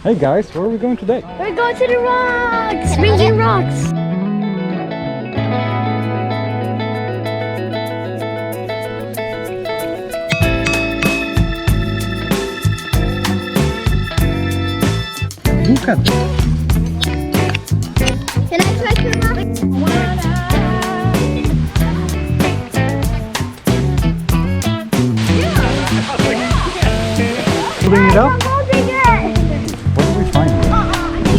Hey guys, where are we going today? We're going to the rocks! Ringing rocks! Look at this. Can I try to rock? Bring it up. I'm holding it! What did we find here? I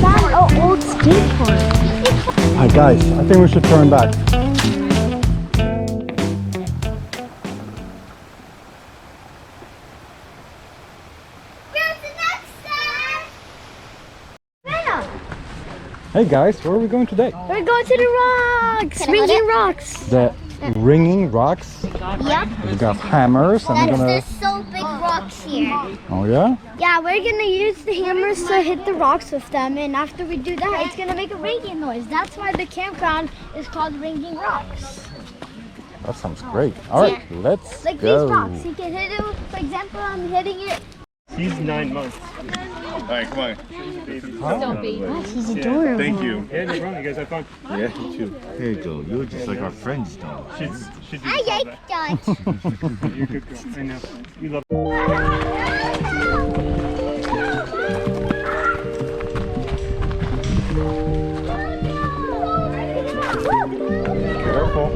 found an old skateboard. Hi guys, I think we should turn back. Hey guys, where are we going today? We're going to the rocks! Ringing rocks! The ringing rocks. Yep. We got hammers and we're gonna... There's so big rocks here. Oh yeah? Yeah, we're gonna use the hammers to hit the rocks with them, and after we do that, it's gonna make a ringing noise. That's why the campground is called Ringing Rocks. That sounds great. Alright, let's Like go. these rocks, you can hit it. For example, I'm hitting it. He's 9 months. Alright, come on. He's adorable. Thank you. Yeah, no problem. You guys have fun. Yeah, you too. Here you go. You're just like our friends, though. She's I like that. You're a good girl. I know. You love Careful.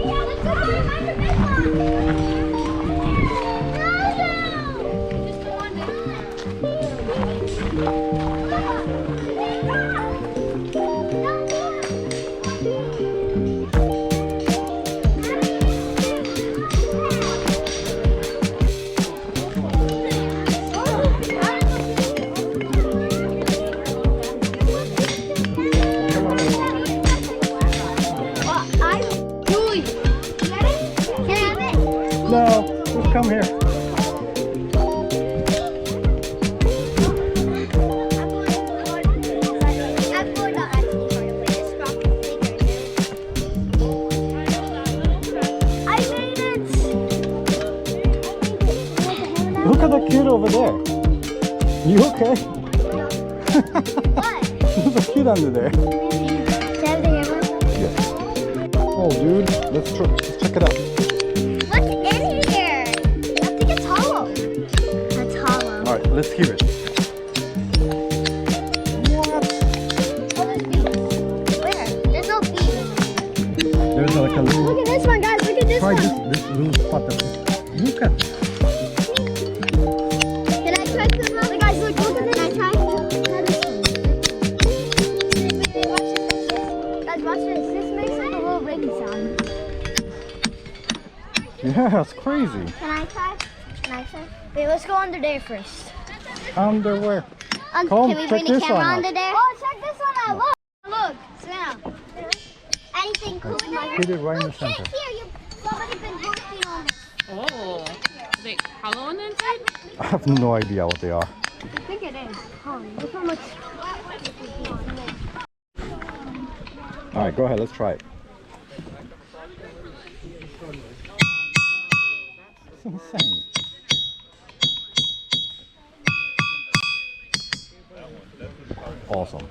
No, just come here. Look at the kid over there. You okay? There's a kid under there. Yes. Oh, dude, let's check it out. What's in here? I think it's hollow. It's hollow. All right, let's hear it. What? Oh, there's bees. Where? There's no bees. There's like a little. Look at this one, guys. Look at this Try one. this little spot. Look at this. Can I try to run? Guys, look at this. Can I try? Try this one. Watch this. Guys, watch this. This makes like a little ring sound. Yeah, it's crazy. Can I try? Can I try? Wait, let's go under there first. Underwear. Can Come, we check bring the this camera one out. under there? Oh, check this one out. Look. Look. Sam. Anything cool in there? Hit it right in the Look, center. here. Somebody been working on it. Oh, is it hollow on the inside? I have no idea what they are. I think it is. Oh, look how much. All right, go ahead. Let's try it. It's insane. Awesome.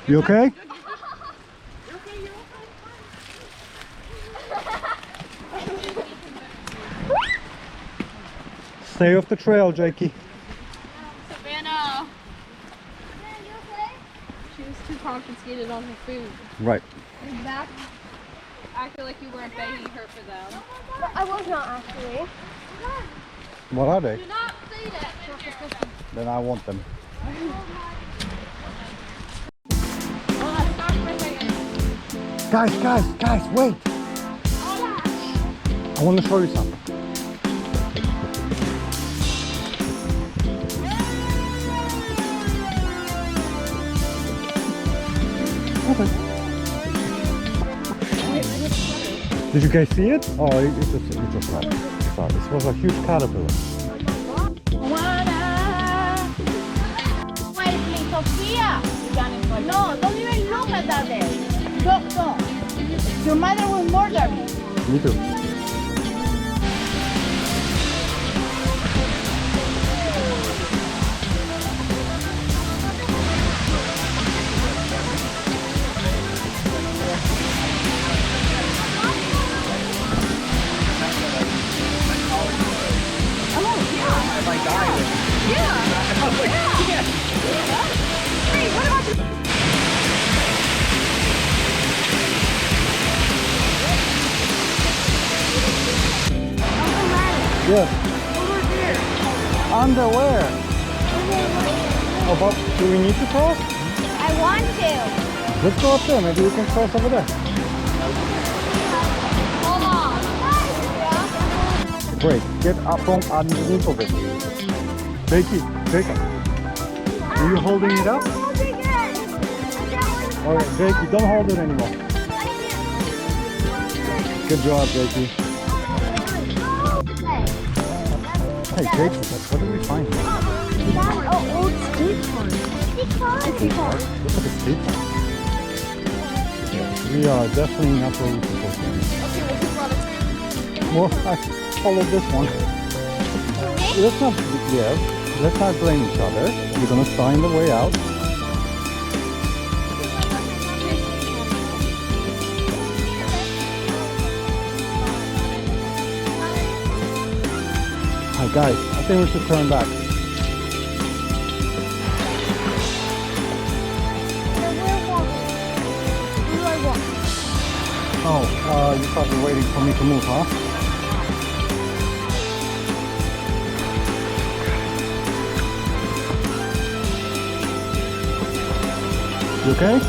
You okay? Stay off the trail, Jakey. Savannah. She was too confiscated on her food. Right. Acted like you weren't begging her for them. I was not actually. What are they? Do not say that, Ginger. Then I want them. Stop for a second. Guys, wait! I want to show you something. Okay. Did you guys see it? Oh, it just left. Sorry, this was a huge caterpillar. Sophia! No, don't even look at that there. Don't. Your mother will murder me. Me too. Yes. Underwear. Oh, but do we need to cross? I want to. Let's go up there. Maybe we can cross over there. Hold on. Great. Get up from underneath of it. Jakey. Are you holding it up? Alright, Jakey, don't hold it anymore. Good job, Jakey. Hey, Jakey, what did we find here? Old skate park. Skate park? Look at the skate park. Yeah, we are definitely not where we're supposed to be. Well, I followed this one. Let's not blame each other. We're gonna find the way out. Alright guys, I think we should turn back. Oh, you're probably waiting for me to move, huh? You okay?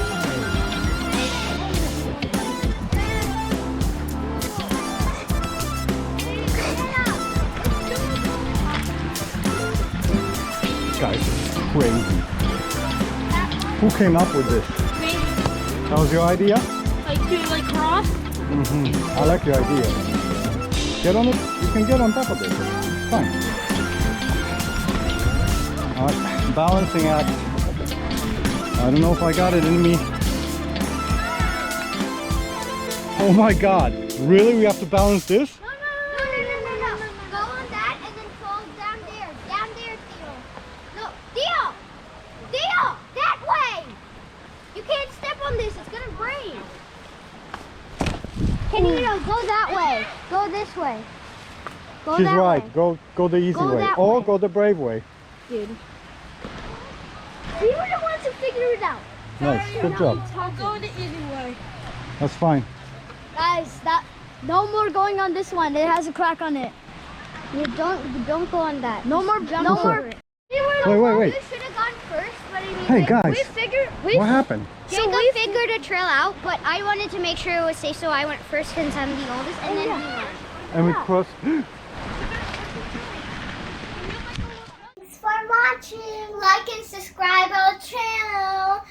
Guys, this is crazy. Who came up with this? Me? That was your idea? Like to cross? I like your idea. Get on it. You can get on top of it. Fine. Alright, balancing act. I don't know if I got it in me. Oh my god. Really? We have to balance this? No. Go on that and then fall down there. Down there, Theo. No, Theo! That way! You can't step on this. It's gonna break. Kenito, go that way. Go this way. Go She's that right. way. Go the easy Go way. that Or way. go the brave way. Dude. We were the ones who figured it out. Nice. Good job. I'll go the easy way. That's fine. Guys, no more going on this one. It has a crack on it. You don't go on that. No more jump. No more. Wait. We should have gone first, but I mean, Hey guys, what happened? Jacob figured a trail out, but I wanted to make sure it was safe, so I went first since I'm the oldest, and then he went. And we crossed. Thanks for watching. Like and subscribe our channel.